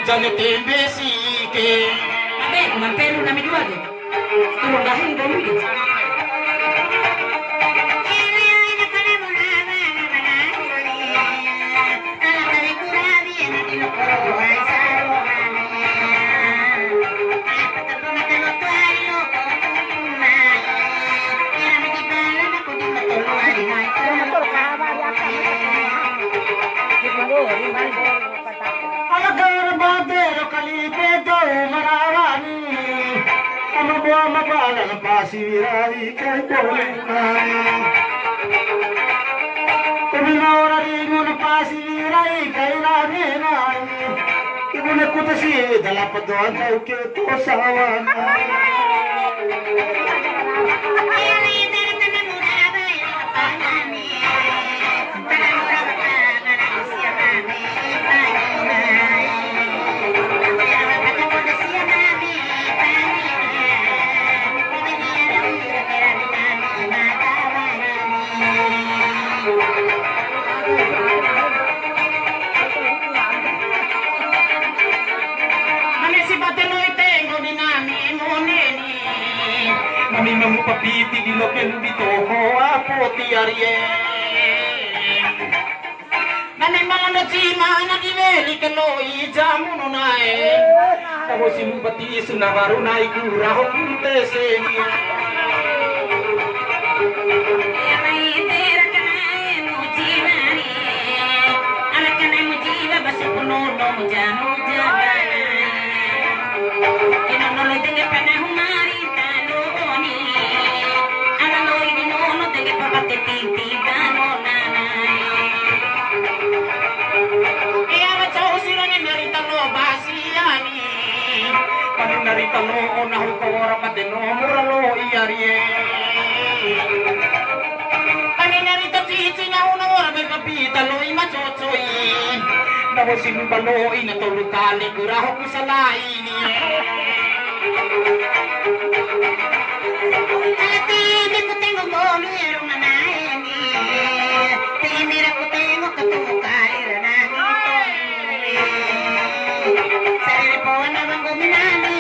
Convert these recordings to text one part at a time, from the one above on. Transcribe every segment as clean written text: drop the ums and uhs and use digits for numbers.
jane tembe sike. Vabbè, ma per una minuto. Tu non dai un domino. Agar badero kalipe do marawani. Ano buwa mabalang pasirai kay Polenay. Kuminora ringo na pasirai kay Raminay. Ibuna ko tasi dalapadoan sa uke to sawan. Nami papiti di lo che invito a poti arie. Nani mana cima na di veli che noi jamu non hai. Kau simpati sunavaru nai kuraho kurte seni. Narita no na hukawara pateno muralo iyarie. Ani narita cici na una ora be kapita lo ima chochoi. Nabo simbalo ina tolukali guraho kusalai ni. Ati me ko tengo momi ero manaeni. Te mira ko tengo katukali ranani. Sare po na bango minani.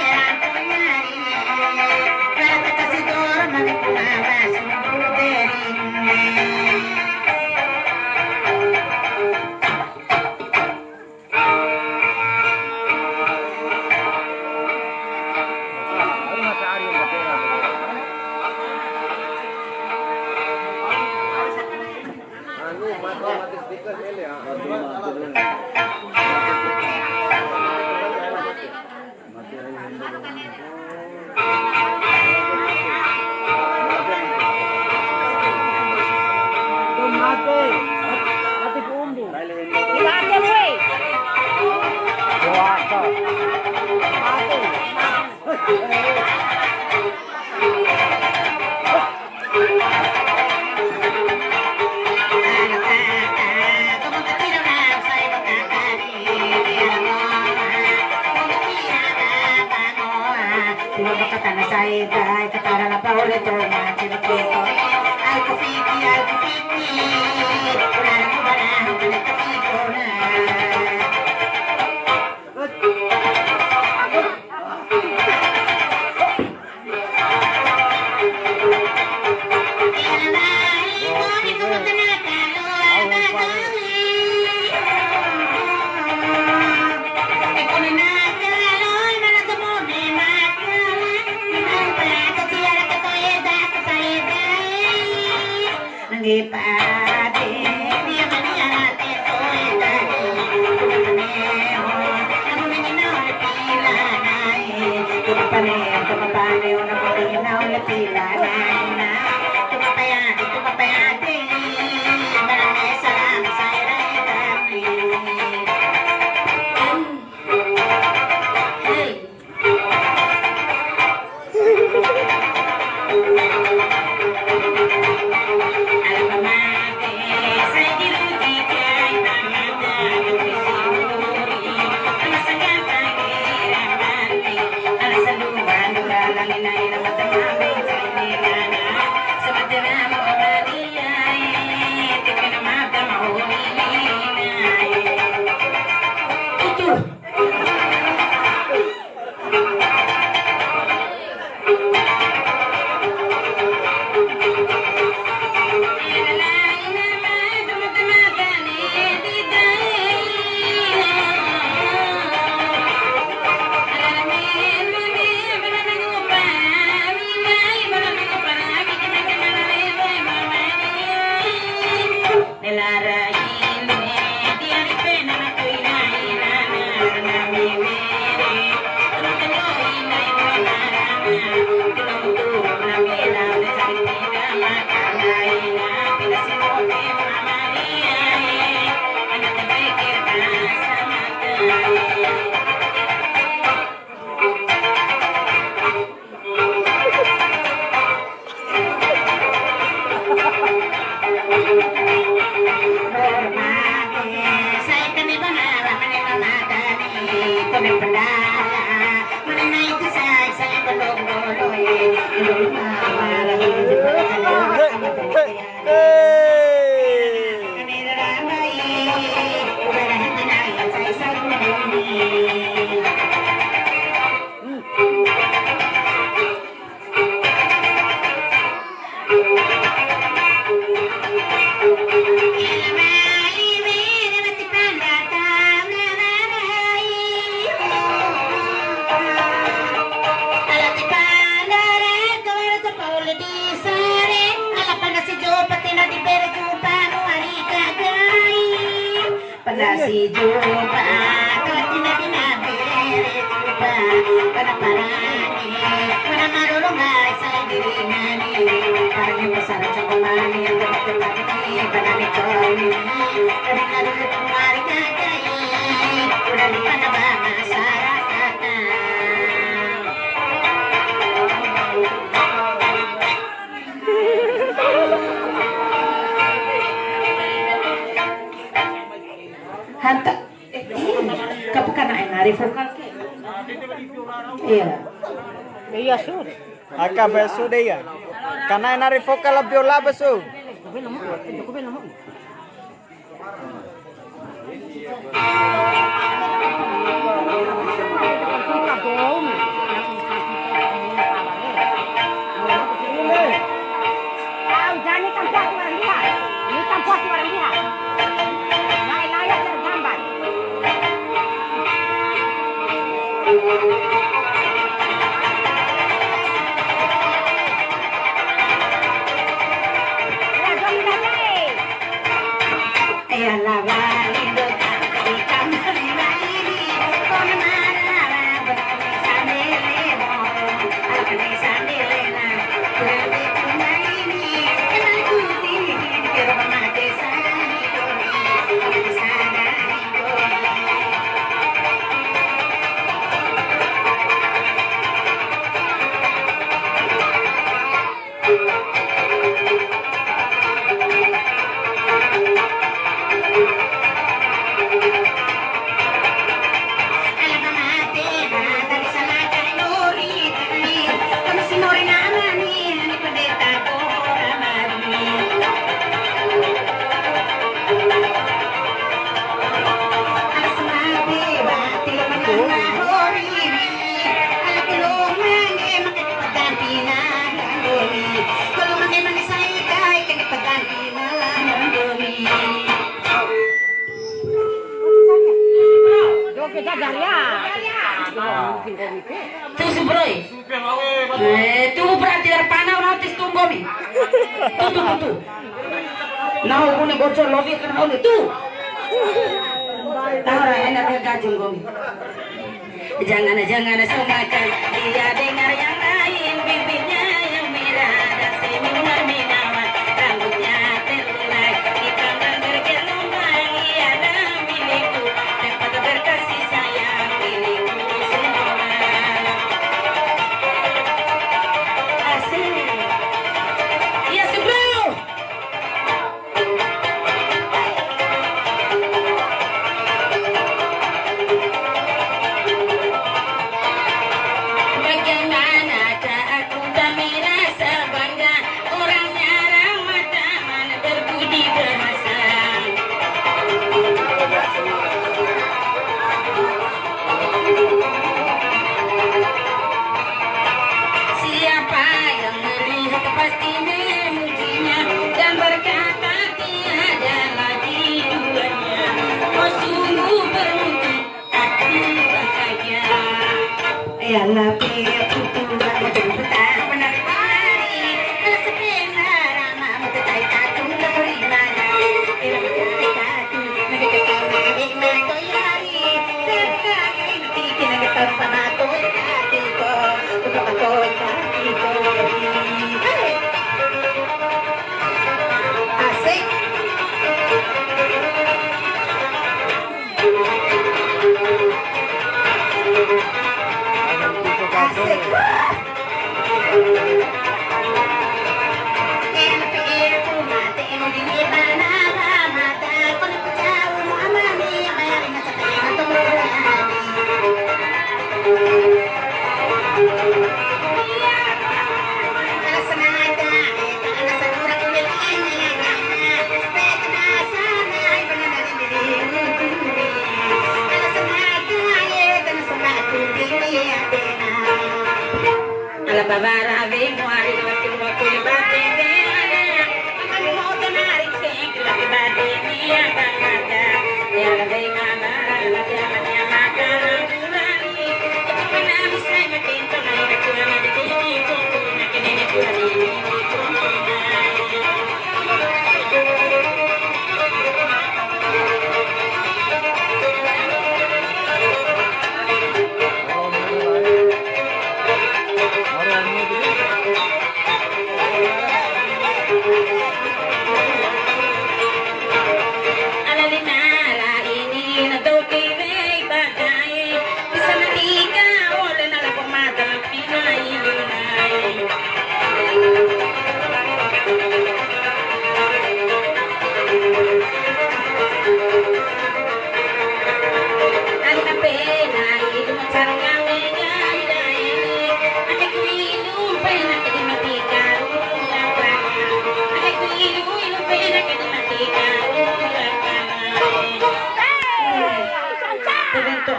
Alabamate Si jumpa katina dina bere jumpa pada parani mana marulungai saya diri nani parani besar cokomani yang tepat-tepatni pada nikoni dari ngaru kemari kagai udah di mana masyarakatnya hanta kapan nari vokal ke iya iya sud aka besu deh ya karena nari vokal biola besu Tunggu berarti dari panau nanti tunggu mi. Tuh. Nah, punya bocor lobi kan oleh tuh. Tahu enak gajung gomi. Jangan semakan dia dengar yang lain bibirnya yang merah dan senyuman menawan rambutnya terulai hitam dan bergelumang ia adalah milikku dapat berkasih sayang milikku semua. Iya sebelum bagaimana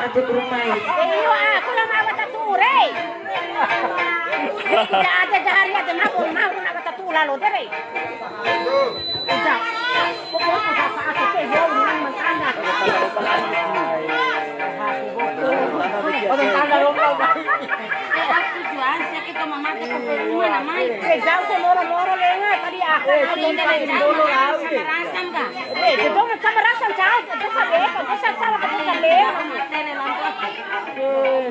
aja ke rumah. Iyo aku lang awat ature. Tidak ada jahari aja mau nak tatula lo dere. Tidak. Pokoknya apa aku teh yo nang mantanda. Aku jual saya kita mama ke rumah namai. Jauh se moro lenga tadi aku dulu aku. Rasam ka. Itu sama rasam jauh. Itu sama ke le.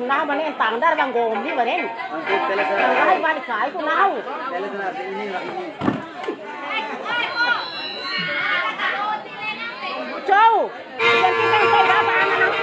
Nah mana tangdar bang gombi baren. Hai balik kai ku nau. Jauh. Jadi kan saya apa anak.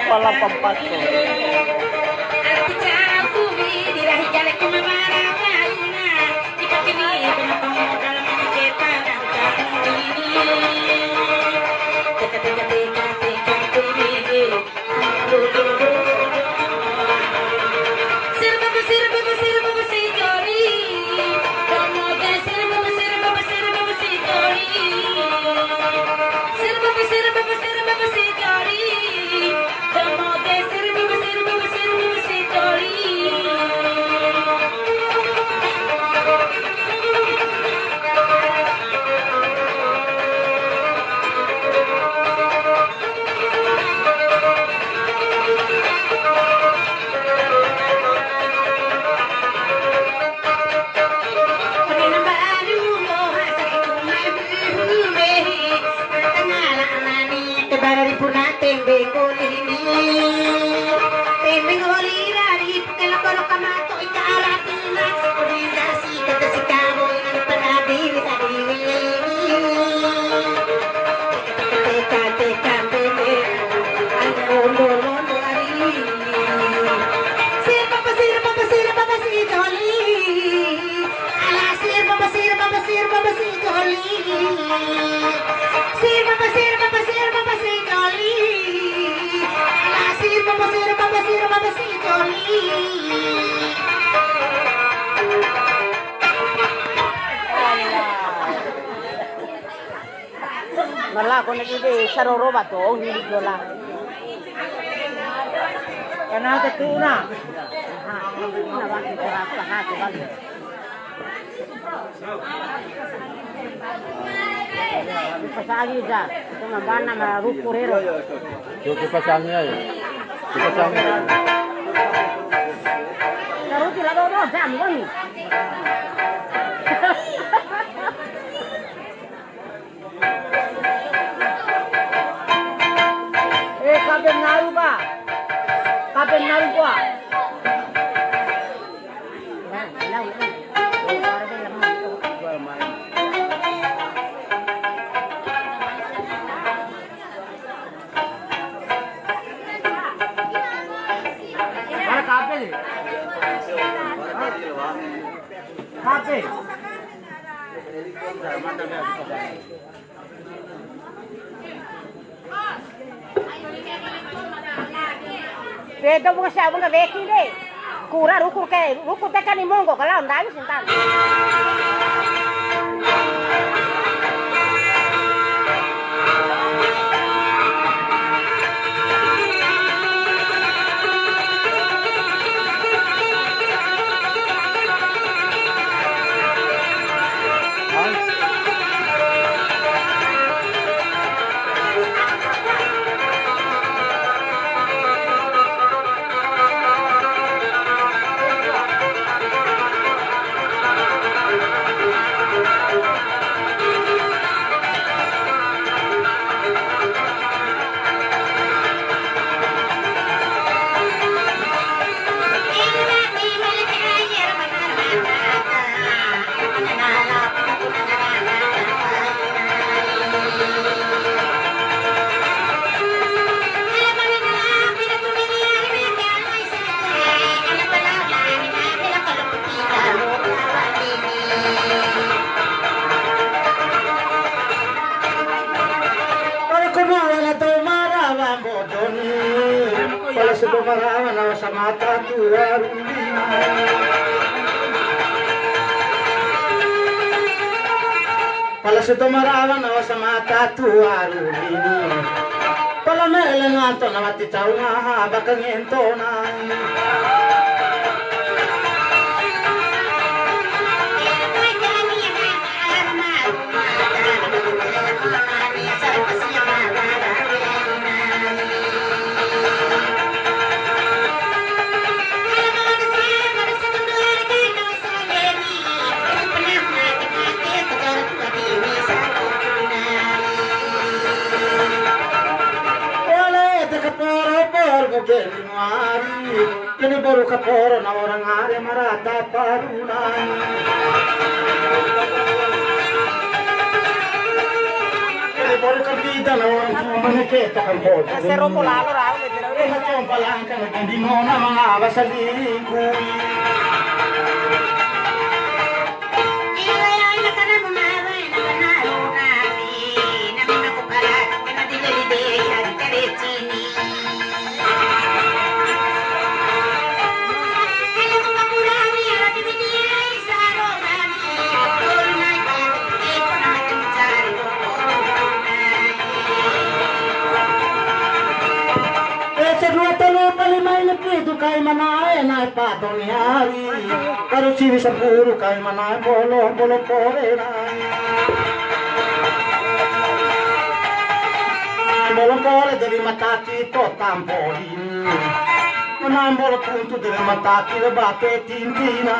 Pala pempat tuh. Malah kau nak ide saroro bato ni dola. Karena itu na. Na bang keras lah tu bang. Pasagi dah. Itu mana mana rukurero. Yo pasangnya ya. Pasangnya. Taruh di lado jam kan. Kapan naru ba? Kapan naru ba? Mana kapan? Kapan? Vedo bukan siapa nggak veki deh. Kurang rukur tekan di monggo kalau ndak bisa ntar. Pala sa dumaraman na sa mata tuwaro Pala sa dumaraman na sa mata tuwaro Pala na ilang ato na matitaw nga habang ento na Kini baru kaporo na orang are marata parunan Kini baru kabida na orang cuma maneketa kampol Sero mo lalo raw. Kaya cuma palangka na hindi mo na mga basalingkuy kay manae na pato ni hari Karo sini sa puro kay manae bolo pore na Bolo pore dari mataki to tampolin Manae bolo punto dari mataki le bate tintina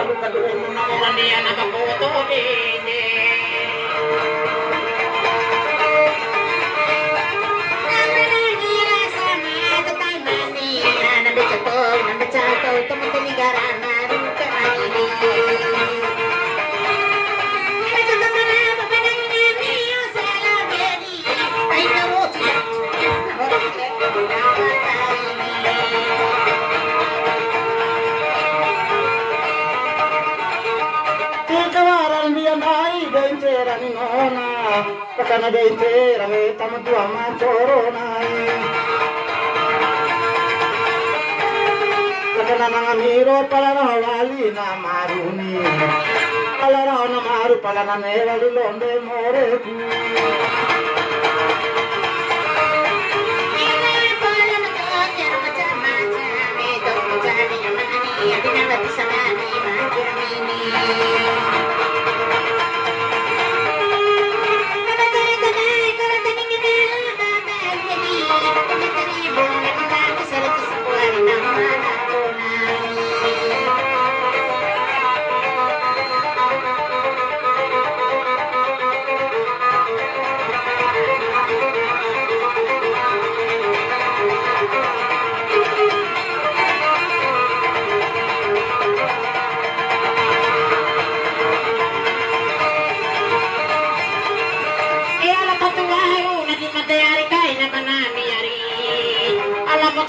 Palu-palu mo na mga niya na magputulin Pakana dente rame tamatua macorona Pakana nangamiro pala na wali na maruni Pala na maru pala na nevali londe moreku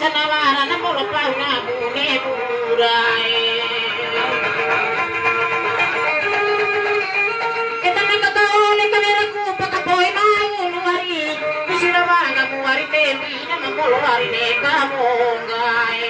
Sanawara na polo pau na bune burai Kita nagkataon kamera ko pagkapoy na uluwari Kusinawa nga buwari tepi na mapolwari ne kamongay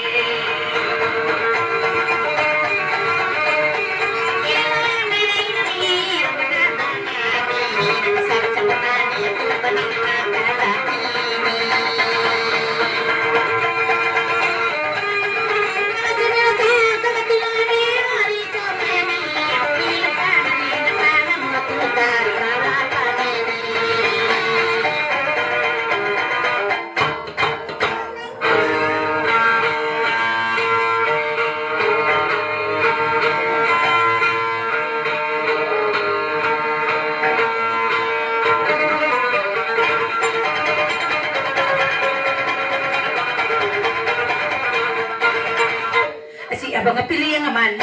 abang pilih yang mana?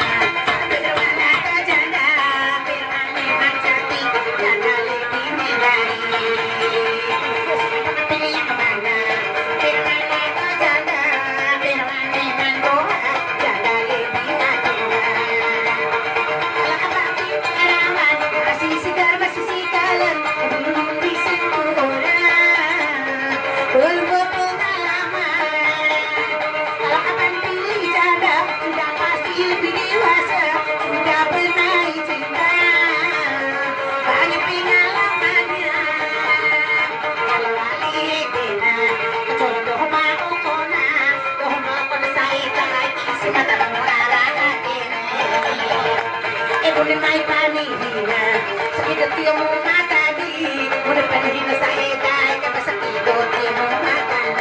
Biar mana kau janda, biar mana memang cantik, janda lebih menari. Pilih yang mana? Biar mana kau janda, biar mana memang doa, janda lebih natura. Kalau abang pilih perawan, masih segar masih sikalan, belum disentuh orang, belum berpengalaman. Kalau abang pilih janda, sudah pasti lebih dewasa, sudah pernah cinta, banyak pengalamannya. Kalau wali kena, contoh mau kona, toh mau kona saya lagi semata mengarah kena. Boleh mai pani hina, sakit tiap mau makan di, boleh pani hina saya dah, kata sakit tiap mau makan.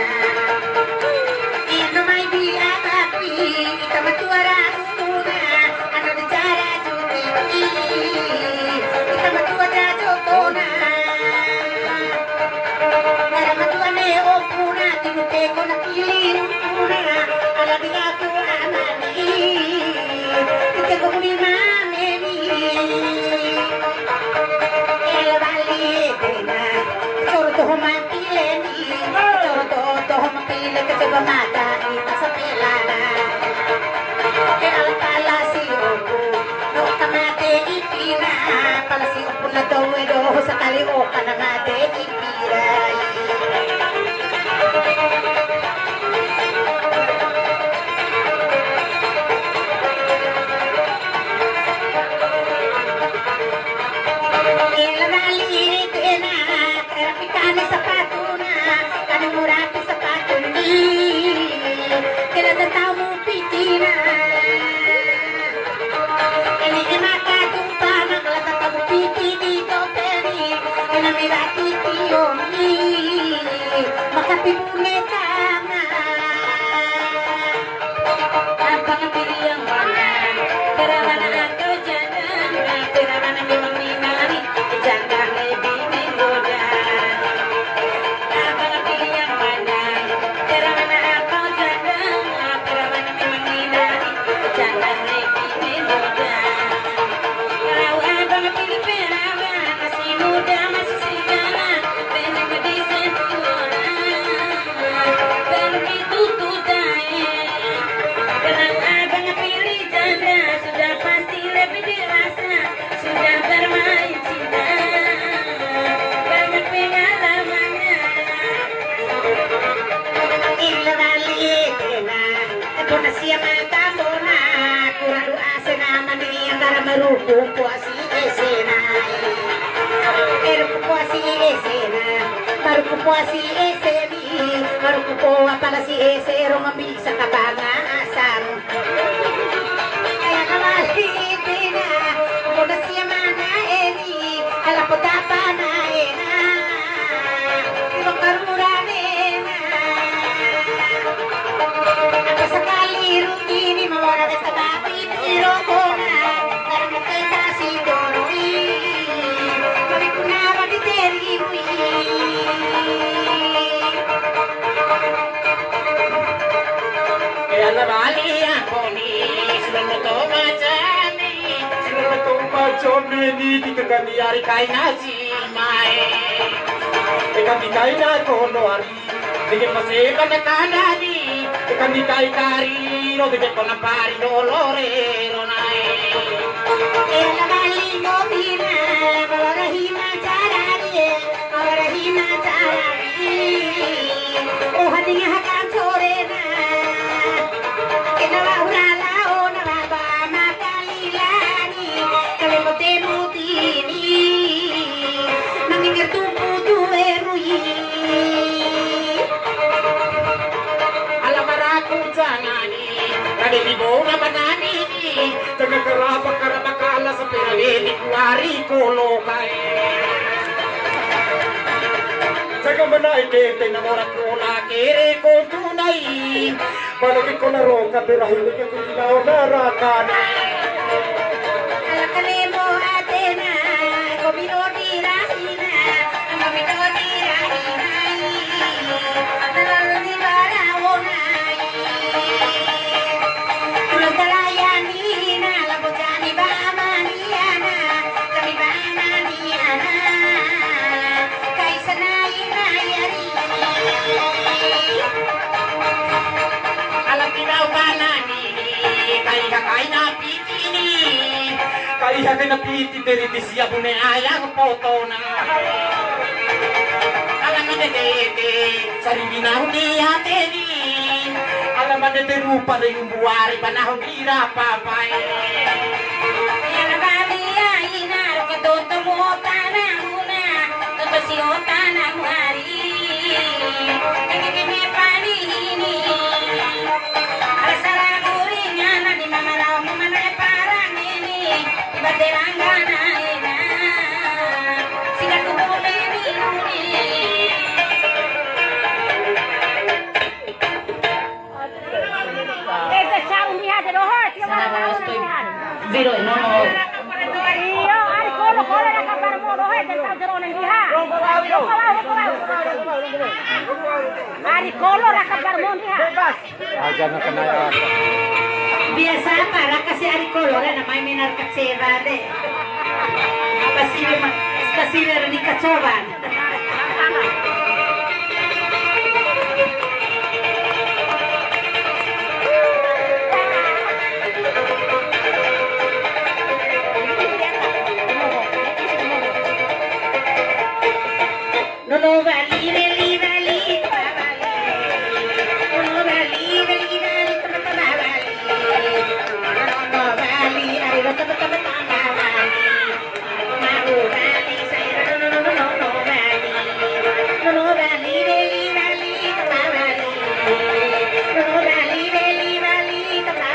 Ino mai di api, kita bertuara muna, anu bicara cuti, kita bertuara jokona. Nara matuane opuna, tinuke kona kilin puna, ala dia tu amani, kita kumi mami. El vali dena, choro to mapile ni, choro to mapile ke coba mata ita sapelana. El palasi opo, no kamate ipina, palasi opo na do sakali o kana mate ipirai. El vali dena, terapikane sepatuna, kanu murapi sepatu ni, kena tetamu pitina. Ini emaka tumpana, kalau tetamu piti di topeni, kena mirati tioni, maka pibune tama. Abang pilih yang mana? Keramana atau janda? Keramana memang minari, janda lebih menggoda. Abang pilih yang mana? Keramana atau janda? Keramana memang minari, janda lebih menggoda. Kalau abang pilih perawan, masih muda masih segala, benar disentuh orang, baru ditutup daya. Kalau abang pilih janda, sudah pasti lebih dewasa, sudah bermain cinta, banyak pengalamannya. Ila balik kena, puna siapa tambona, kurang doa senama ni antara meruku puasi esena, meruku puasi esena, meruku puasi eseni, meruku poa palasi esero ngambisa kabangan asam. Kaya kabalik kena, puna siapa na eni, ala potapa na ena, ibang karmurane na. Apa sekali rutini mawara de tabapi piro kona, karena kita si doroi, kami punara di teribui. El vali aponi, sudah to macani, sudah to macone ni dikagani ari kaina si mai. Tekan kaina kono ari, dikit masih kana kanani, tekan kai kari, no dikit kana pari no lore ronai. El vali gobina, mawarahima carari, mawarahima carari. Oh hatinya hakan sorena, kenawa urala ona baba makalilani, kami mutemu tini, mengingat tupu tuerui. Alamaraku janani, kade di bona banani, jaga keraba kala sepirawe di kuari kolokai. Jaga menai kente namora kola kere kontunai, balik kola roka terakhir ke kunau narakani. Alakanemo atena, komino dirahina, komino dirahina. Nalala di bara onai, tulang talaya lihat na piti dari di siya bune ayang foto na. Alam mo na dede, sarili na huni ateni. Alam mo na rupa na yung buwari, panahon ira papay. Yan bali ay inaro ka tonto mo tanang muna, tonto si o tanang hari. Kagigimi panihini. Alasara kuringan na di mamaraw mo manay parang ini. Iba terangga na ina. Sila kumuli ni huni. Sana estoy biro no no. Iyo, ari kolo na kabar mo rohe del tawdero nang diha. Ari kolo ra kabar mo diha. Aja na kanaya. Biasa para kasi ari kolor na may minar katsera de. Kasile ni kacoban. No vali veli vali vali. No vali veli vali vali. No vali ari ro tama vali. Mau vali saya no vali. No vali veli vali vali. No vali veli vali vali.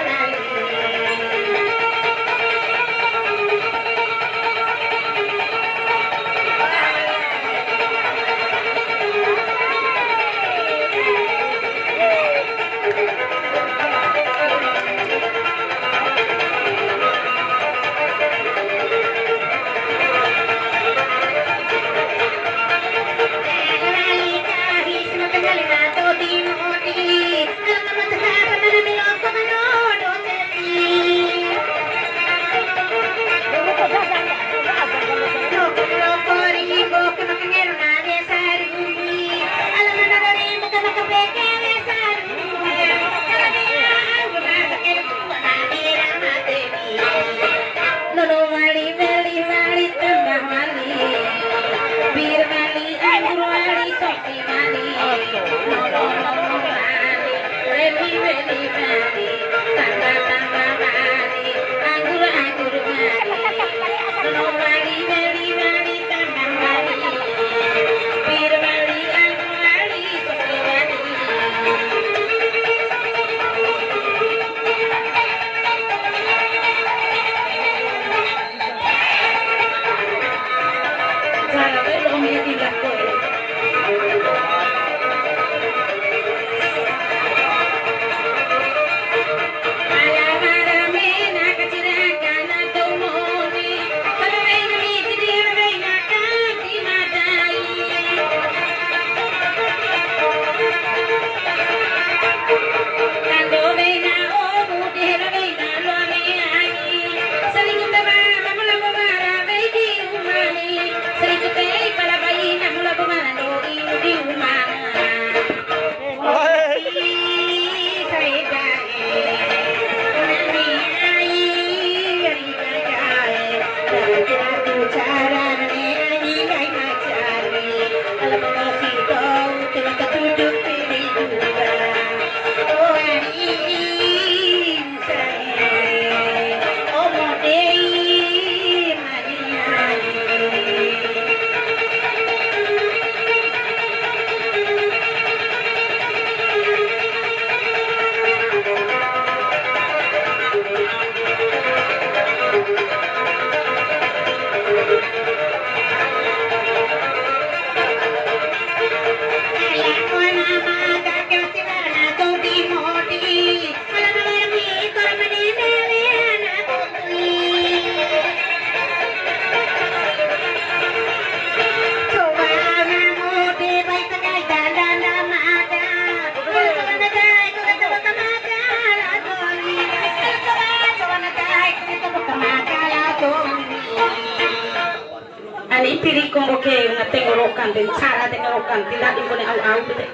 Ani pili kong oke nga tengorokan den cara tengorokan tidak impone au bete.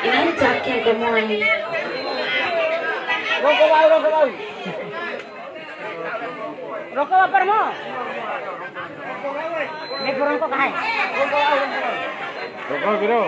Ina jaken ko mo ani. Roko bau. Rokok apa mo? May burong ko kahay. Rokok biro.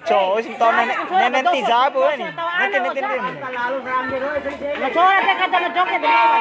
Trời ơi, to nên tí giá bữa này. Nên tên. Nó cho ra cái kata nó cho cái đấy.